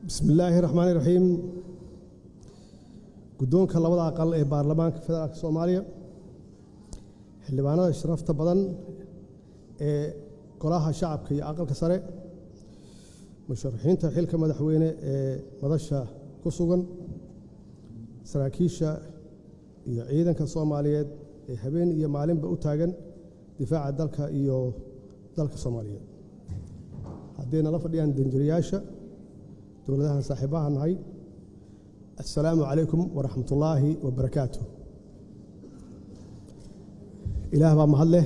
بسم الله الرحمن الرحيم قدونك لبدا أقل ee baarlamaanka federaalka Soomaaliya xildhibaanada sharafta badan ee golaha shacabka iyo aqalka sare musharaxiinta xilka madaxweyne ee madasha ku sugan saraakiisha iyo ciidanka Soomaaliyeed ee habeen iyo maalinba u taagan difaaca dalka iyo dalka Soomaaliyeed haddii la fadhiyaan danjirayaasha dowladaha saaxiibaha nahay السلام عليكم ورحمة الله وبركاته إله بقى محله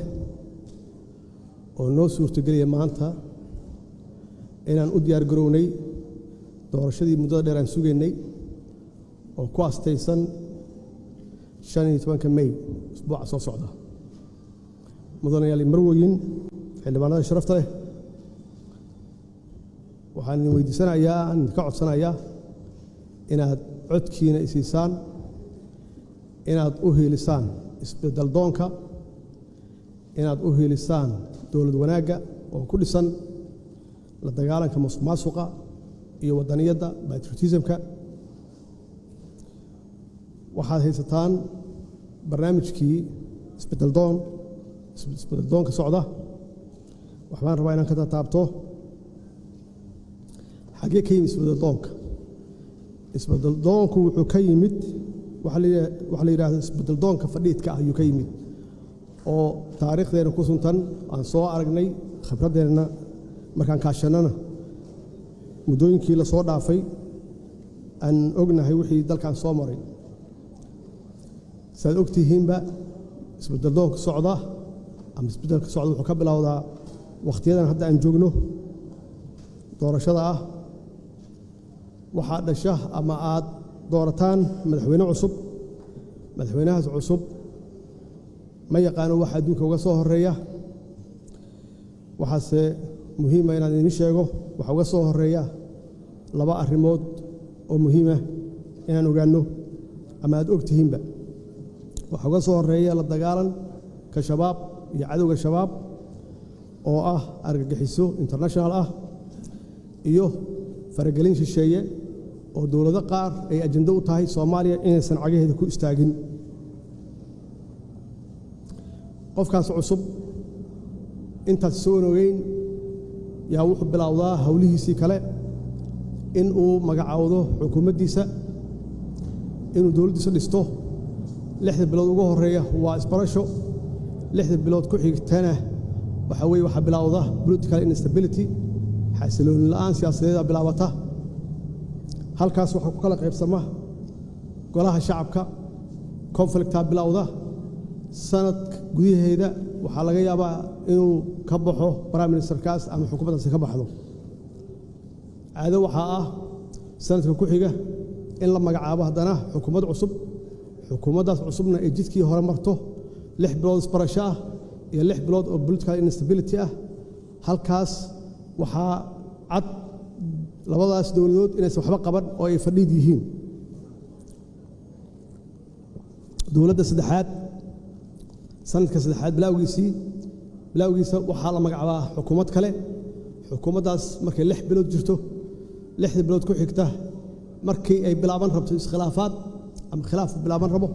ونو سورة قلية مانتا إن أديار قروني دور شديد مدادر أن سوغيني وكواس تيسن شاني يتوان كمي أسبوع عصا صعدة مدونا يالي مرويين اللي معنا شرفت له وحاني ويدي سنة إياه أن كعد سنة إياه إنها codkiina isiisaan inaad u hiilisaan isbedel doonka inaad u hiilisaan dawlad wanaagga oo ku dhisan la dagaalanka musuqmaasuqa iyo wadaniyadda patriotismka waxaad haysataan barnaamijkii isbedel doonka socda waxaan rabaa inaan ka taabto xagee ka yimid isbedel doonka isbedel doonku wuxuu ka yimid waxa la yiraahdo isbedel doonka fadhiidka ah ayuu ka yimid oo taariikhdeena ku suntan aan soo aragnay khibradeena markaan kaashanana mudooyinkii la soo dhaafay aan ognahay wixii dalkan soo maray saad ogtihiinba isbedel doonka socda ama isbedelka socda wuxuu ka bilowdaa waqtiyadan hadda aan joogno doorashada ah waxaa dhasha ama aad doorataan madaxweyne cusub madaxweynahaas cusub ma yaqaano waxa adduunka uga soo horeeya waxaase muhiim ah inaan idin sheego waxa uga soo horeeya laba arrimood oo muhiim ah inaan ogaano ama aad ogtihiinba waxa uga soo horeeya la dagaalan ka shabaab iyo cadowga shabaab oo ah argagixiso international ah iyo faragelin shisheeye oo dawlado qaar ay ajando u tahay Soomaaliya inaysan cagaheeda ku istaagin qofkaas cusub intaas soo nogeyn yaa wuxuu bilowdaa hawlihiisii kale in uu magacaawdo xukuumaddiisa inuu dawladdiisa dhisto 6 bilood ugu horeeya waa isbarasho 6 bilood ku xigtana waxa bilowda political instability xasilooni la'aan siyaasadeed bilaabata halkaas waxa ku kala qaybsama golaha shacabka conflicta bilowda sanad gudaheeda waxa laga yaabaa inuu ka baxo prime minister kaas ama xukuumaddaasi ka baxdo caado waxa ah sanadka ku xiga in la magacaabo haddana xukuumad cusub xukuumaddaas cusubna ay jidkii hore marto 6 bilood isbarasho ah iyo 6 bilood oo political instability ah halkaas waxaa cad labadaas dawladood inaysan waxba qaban oo ay fadhiid yihiin dawladda saddexaad sanadka saddexaad bilowgiisa waxaa la magacaabaa xukuumad kale xukuumaddaas markay 6 bilood jirto 6 bilood ku xigta markii ay bilaaban rabto iskhilaafaad ama khilaaf bilaaban rabo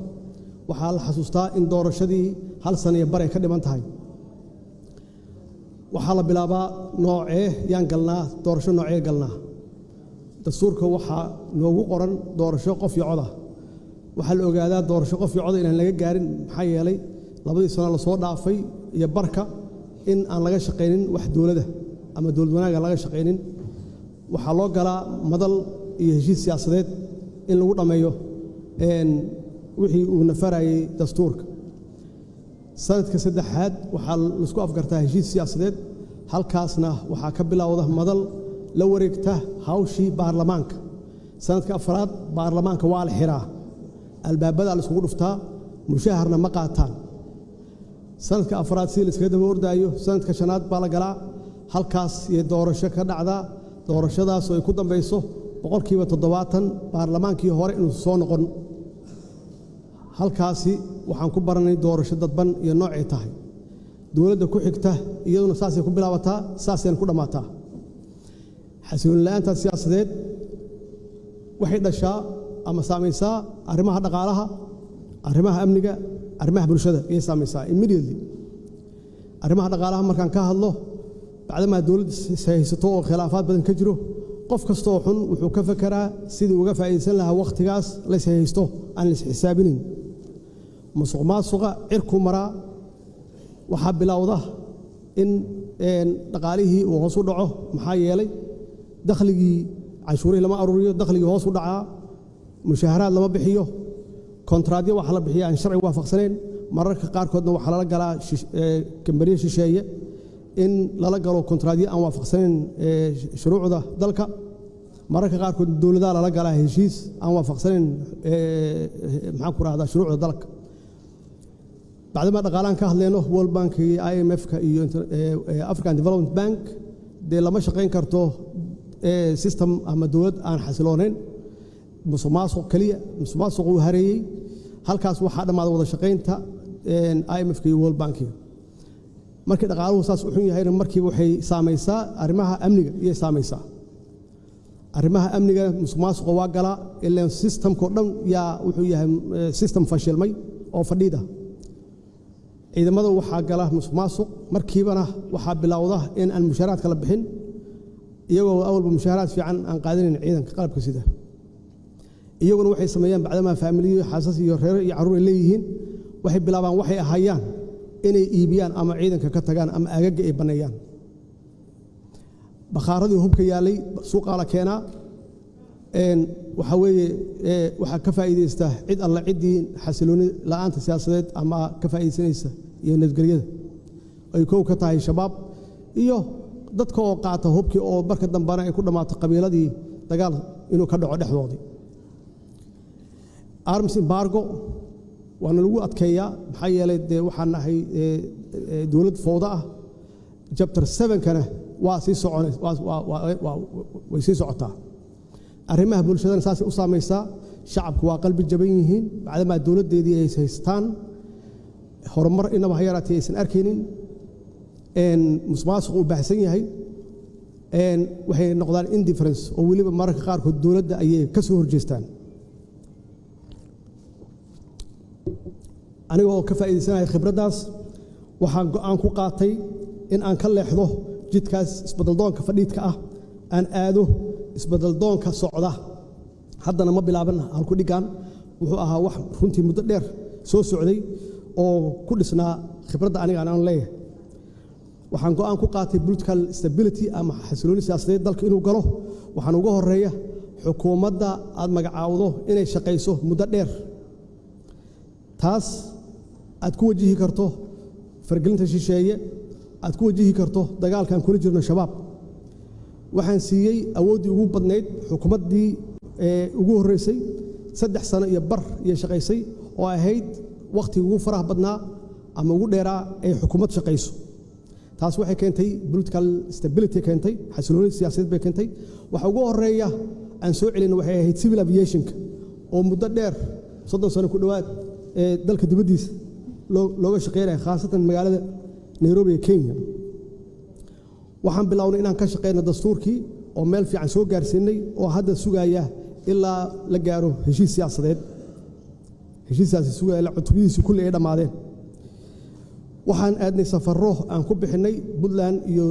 waxaa la xasuustaa in doorashadii hal sano iyo bar ay ka dhiman tahay waxaa la bilaabaa noocee yaan galnaa doorasho noocee galnaa dastuurka waxaa noogu qoran doorasho qof iyo cod ah waxaa la ogaadaa doorasho qof iyo cod inaan laga gaarin maxaa yeelay labadii sano la soo dhaafay iyo barka in aan laga shaqaynin wax dawladda ama dawlad wanaagga laga shaqaynin waxaa loo galaa madal iyo heshiis siyaasadeed in lagu dhammeeyo wixii uu nafarayay dastuurka sanadka saddexaad waxaa la isku afgartaa heshiis siyaasadeed halkaasna waxaa ka bilowda madal la wareegta hawshii baarlamaanka sanadka afraad baarlamaanka waa la xiraa albaabada la isku dhuftaa mushaharna ma qaataan sanadka afraad si la iskaga daba ordaayo sanadka shanaad baa la galaa halkaas iyo doorasho ka dhacda doorashadaas oo ay ku dambayso 70% baarlamaankii hore inuu soo noqon halkaasi waxaan ku baranay doorasho dadban iyo noocay tahay dawladda ku xigta iyaduna saasay ku bilaabataa saasayna ku dhamaataa xasilooni la'aanta siyaasadeed waxay dhashaa ama saamaysaa arrimaha dhaqaalaha, arrimaha amniga, arrimaha bulshada ayay saamaysaa immediately. arrimaha dhaqaalaha markaan ka hadlo bacdama dawladda haysato oo khilaafaad badan ka jiro, qof kasta oo xun wuxuu ka fekeraa sidii uga faa'iideysan lahaa waqtigaas la haysto aan la xisaabinin. musuqmaasuqa cirku maraa, waxaa bilowda in dhaqaalihii uu hoos u dhaco. maxaa yeelay dakhligii canshuurihii lama aruuriyo, dakhligii hoos u dhacaa, mushaaharaad lama bixiyo, kontraadyo waxa la bixiya aan sharci waafaqsanayn. mararka qaarkoodna waxaa lala galaa kambaniyo shisheeye in lala galo kontraadyo aan waafaqsanayn shuruucda dalka. mararka qaarkood dowladaha lala galaa heshiis aan waafaqsanayn maxaan ku rahdaa shuruucda dalka. bacdama dhaqaalaan ka hadlayno World Bank iyo IMF-ka iyo African Development Bank dee lama shaqayn karto system ama dowlad aan xasiloonayn. musuqmaasuq kaliya musuqmaasuq uu hareeyey, halkaas waxaa dhammaaday wada shaqaynta IMF-ka iyo World Bank. markii dhaqaaluhu saas u xun yahayna markiiba waxay saamaysaa arrimaha amniga iyo saamaysaa arrimaha amniga. musuqmaasuqa waa galaa ilaa systemkoo dhan yaa wuxuu yahay system fashilmay oo fadhiida. ciidamada waxaa gala musuqmaasuq, markiibana waxaa bilowda in aan mushaaraadka la bixin, iyagoo awalba mushaaraad fiican aan qaadanayn ciidanka qalabka sida. iyaguna waxay sameeyaan bacdama faamiliyo xaasas iyo reer iyo carruur ay leeyihiin, waxay bilaabaan waxay ahayaan inay iibiyaan ama ciidanka ka tagaan ama agaga ay baneeyaan. bakhaaradii hubka yaalay suuqa la keenaa, waxa weeye waxa ka faa'iideysta cid alla ciddii xasilooni la'aanta siyaasadeed ama ka faa'iideysanaysa iyo nabadgelyada ay koow ka tahay shabaab iyo dadka oo qaata hubkii oo marka dambana ay ku dhammaato qabiiladii dagaal inuu ka dhaco dhexdoodii. arms embargo waana lagu adkeeyaa, maxaa yeelay dee waxaan nahay dowlad fowda ah. chapter 7-kana waa sii way sii socotaa. arrimaha bulshadana saasay u saamaysaa. shacabku waa qalbi jaban yihiin bacdamaa dowladdeedii ay haystaan horumar inaba ha yaraatee aysan arkaynin. musuqmaasuq uu baahsan yahay, waxay noqdaan indifference oo weliba mararka qaarkood dowladda ayay ka soo horjeestaan. aniga oo ka faa'iideysanaya khibraddaas waxaan go'aan ku qaatay in aan ka leexdo jidkaas isbeddeldoonka fadhiidka ah, aan aado isbeddeldoonka socda. haddana ma bilaaban halku dhigaan, wuxuu ahaa wax runtii muddo dheer soo socday oo ku dhisnaa khibradda aniga aan leeyahay. waxaan go'aan ku qaatay political stability ama xasilooni siyaasadeed dalka inuu galo. waxaan uga horeeya xukuumadda aad magacaawdo inay shaqayso muddo dheer, taas aad ku wajihi karto fargelinta shisheeye, aad ku wajihi karto dagaalkan kula jirno shabaab. waxaan siiyey awooddii ugu badnayd xukuumaddii ugu horreysay 3 sano iyo bar iyo shaqaysay oo ahayd waqti ugu faraha badnaa ama ugu dheeraa ee xukuumad shaqayso. taas waxay keentay political stability, keentay xasilooni siyaasadeed bay keentay. waxa ugu horeeya aan soo celin waxay ahayd civil aviation-ka oo muddo dheer 30 sano ku dhowaad dalka dibaddiisa looga shaqeynaya, khaasatan magaalada Nairobi ee Kenya. waxaan bilownay inaan ka shaqeyno dastuurkii oo meel fiican soo gaarsiinay oo hadda sugaya ilaa la gaaro heshiis siyaasadeed. heshiiskaasi sugaya la cutubadiisa kulli ay dhammaadeen. waxaan aadnay safarro aan ku bixinay Puntland iyo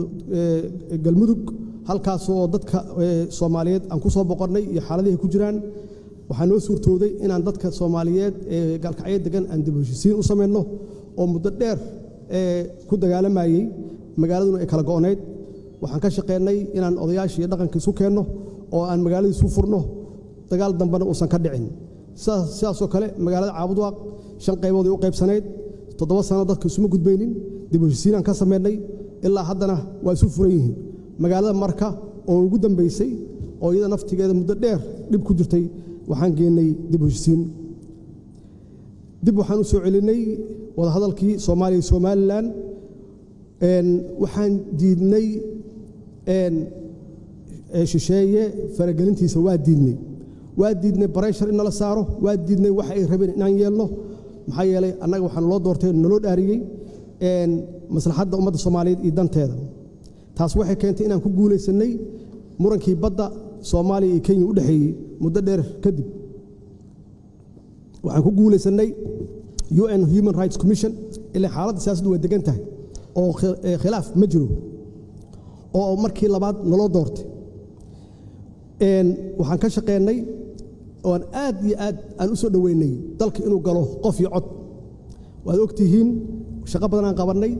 Galmudug, halkaasoo dadka Soomaaliyeed aan ku soo boqornay iyo xaaladaha ku jiraan. waxaa noo suurtooday inaan dadka Soomaaliyeed ee galkacyo degan aan dib u heshiisiin u sameeyno oo muddo dheer ku dagaalamayay, magaaladuna ay kala go'oneyd. waxaan ka shaqeynay inaan odayaashii iyo dhaqanka isu keenno oo aan magaaladii isu furno, dagaal dambana uusan ka dhicin. sidaasoo kale magaalada Caabudwaaq 5 qaybood ay u qaybsanayd, 7 sano dadka isuma gudbaynin, dib u heshiisiin aan ka sameynay, ilaa haddana waa isu furan yihiin. magaalada Marka oo ugu dambeysay oo iyada naftigeeda muddo dheer dhib ku jirtay, waxaan geenay dib u heshiisiin. dib waxaan u soo celinay wada hadalkii Soomaaliya iyo Somaliland. waxaan diidnay shisheeye faragelintiisa, waa diidnay pressure in la saaro, waa diidnay wax ay rabeen inaan yeelno. maxaa yeelay annaga waxaan loo doortay naloo dhaariyey maslaxadda ummadda Soomaaliyeed iyo danteeda. taas waxay keentay inaan ku guulaysanay murankii badda Soomaaliya iyo Kenya u dhaxeeyay muddo dheer kadib waxaan ku guuleysanay UN Human Rights Commission ilaa xaaladda siyaasaddu way degan tahay oo khilaaf ma jiro oo markii labaad naloo doortay waxaan ka shaqeynay oo aad iyo aad aan u soo dhaweynay dalka inuu galo qof iyo cod waad ogtihiin shaqo badan aan qabanay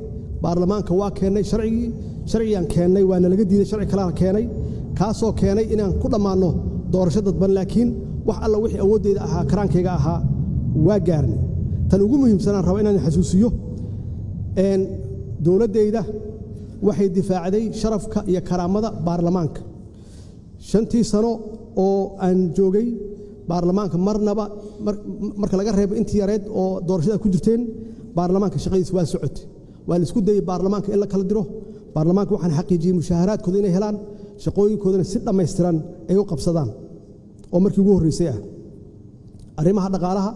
baarlamaanka waa keenay sharciyan keenay waana laga diiday sharci kale keenay kaasoo keenay inaan ku dhamaano doorasho dadban laakiin wax alla wixii awoodeeda ahaa karaankayga ahaa waa gaarnay tan ugu muhiimsanaan rabo inaan xasuusiyo dowladdeeda waxay difaacday sharafka iyo karaamada baarlamaanka 5 sano oo aan joogay baarlamaanka marnaba marka laga reebo intii yareed oo doorashada ku jirteen baarlamaanka shaqadiisa waa socotay waa la isku dayay baarlamaanka in la kala diro baarlamaanka waxaan xaqiijiyay mushaharaadkooda inay helaan shaqooyinkoodana si dhammaystiran ay u qabsadaan oo markii ugu horeysay arrimaha dhaqaalaha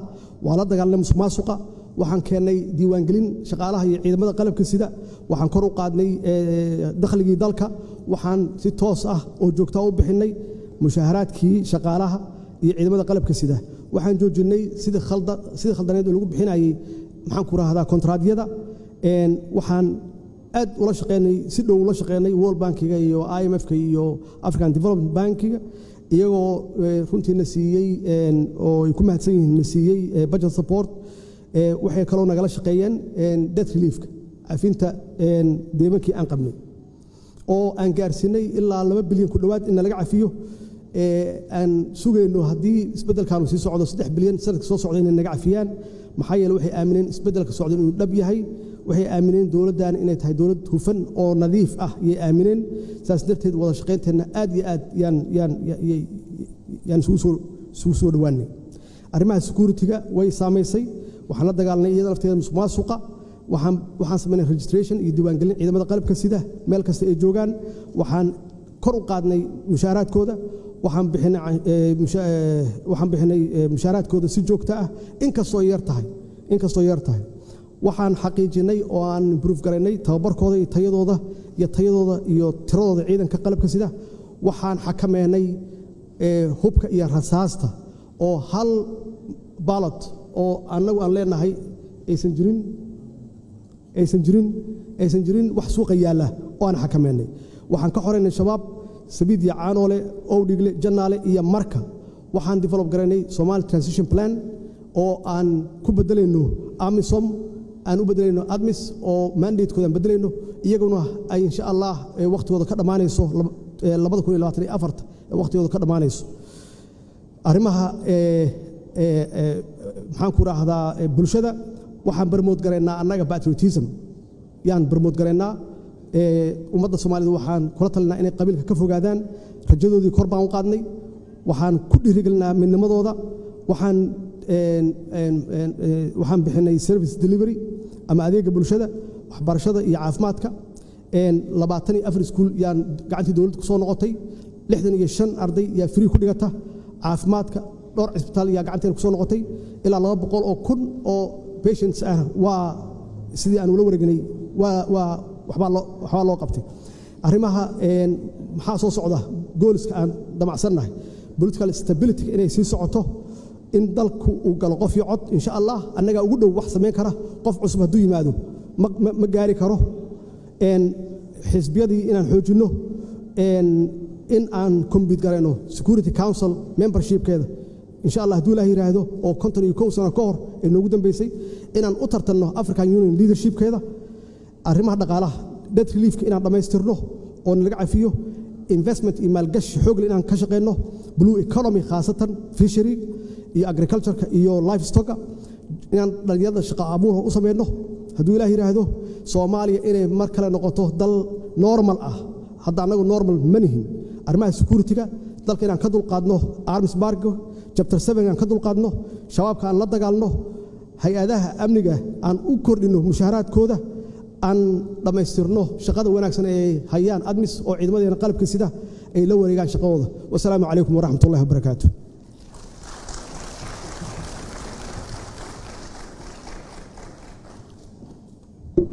waa la dagaalanay musuqmaasuqa waxaan keenay diiwaangelin shaqaalaha iyo ciidamada qalabka sida waxaan kor u qaadnay dakhligii dalka waxaan si toos ah oo joogto u bixinay mushaharaadkii shaqaalaha iyo ciidamada qalabka sida waxaan joojinay sidii khaldaneed oo lagu bixinayay maxaan ku raahdaa kontraadyada waxaan aad ula shaqeynay si dhow ula shaqeynay World Bankiga iyo IMF-ka iyo African Development Bankiga iyagoo runtiina siiyay oo ay ku mahadsan yihiin na siiyay budget support waxay kaloo nagala shaqeeyeen debt relief-ka afinta deebankii aan qabnay oo aan gaarsinay ilaa 2 bilyan ku dhawaad in laga cafiyo aan sugayno haddii isbeddelkaanu sii socdo 3 bilyan sanadka soo socda inay naga cafiyaan maxaa yeelay waxay aamineen isbeddelka socda inuu dhab yahay waxay aamineen dowladdan inay tahay dowlad hufan oo nadiif ah ayay aamineen saas darteed wada shaqeynteena aad iyo aad yaan isugu soo dhawaanay arrimaha security-ga way saamaysay waxaan la dagaalanay iyada lafteeda musuqmaasuqa waxaan sameynay registration iyo diiwaangelin ciidamada qalabka sida meel kasta ay joogaan waxaan kor u qaadnay mushaharaadkooda waxaan bixinay mushaharaadkooda si joogto ah inkastoo yar tahay waxaan xaqiijinay oo aan improve garaynay tababarkooda iyo tayadooda iyo tiradooda ciidanka qalabka sida waxaan xakameynay hubka iyo rasaasta oo hal ballot oo annagu aan leenahay aysan jirin wax suuqa yaalla oo aan xakameynay waxaan ka xoreynay shabaab sabiid iyo caanoole owdhigle jannaale iyo marka waxaan develop garaynay Somali Transition Plan oo aan ku bedelayno AMISOM aan u bedelayno ADMIS oo mandate-kooda aan bedelayno iyaguna ay insha Allah waqtigooda ka dhamaanayso 2024 waqtigooda ka dhamaanayso arrimaha maxaan ku raahdaa bulshada waxaan barmood garaynaa annaga patriotism yaan barmood garaynaa ummadda Soomaaliyeed waxaan kula talinaa inay qabiilka ka fogaadaan rajadoodii kor baan u qaadnay waxaan ku dhiirigelinaa midnimadooda waxaan bixinay service delivery ama adeega bulshada waxbarashada iyo caafimaadka 24 iskuul yaan gacantii dawladda ku soo noqotay 65 arday yaa free ku dhigata caafimaadka dhowr cisbitaal yaa gacanteena ku soo noqotay ilaa 200 oo kun oo patients ah waa sidii aan ula wareegnay waxbaa loo qabtay arrimaha maxaa soo socda gooliska aan damacsannahay political stability inay sii socoto in dalku uu galo qof iyo cod insha Allah annaga ugu dhow wax sameyn kara qof cusub hadduu yimaado ma gaari karo xisbiyadii inaan xoojinno in aan compete garayno Security Council membership-keeda insha Allah hadduu Ilaahay yiraahdo oo 51 sano ka hor ee noogu dambeysay inaan u tartanno African Union leadership-keeda arrimaha dhaqaalaha debt relief-ka inaan dhamaystirno oo laga cafiyo investment iyo maalgashi xoog leh inaan ka shaqeyno blue economy khaasatan fishery iyo agriculture-ka iyo livestock inaan dhalinyarada shaqo abuur u sameeyno hadduu Ilaahay yiraahdo Soomaaliya inay mar kale noqoto dal normal ah hadda anagu normal manihin arrimaha security-ga dalka inaan ka dulqaadno arms embargo chapter 7 aan ka dulqaadno shabaabka aan la dagaalno hay-adaha amniga aan u kordhino mushaharaadkooda aan dhamaystirno shaqada wanaagsan ee hayaan ADMIS oo ciidamadeena qalabka sida ay la wareegaan shaqadooda wassalaamu calaykum waraxmatullaahi wabarakaatuh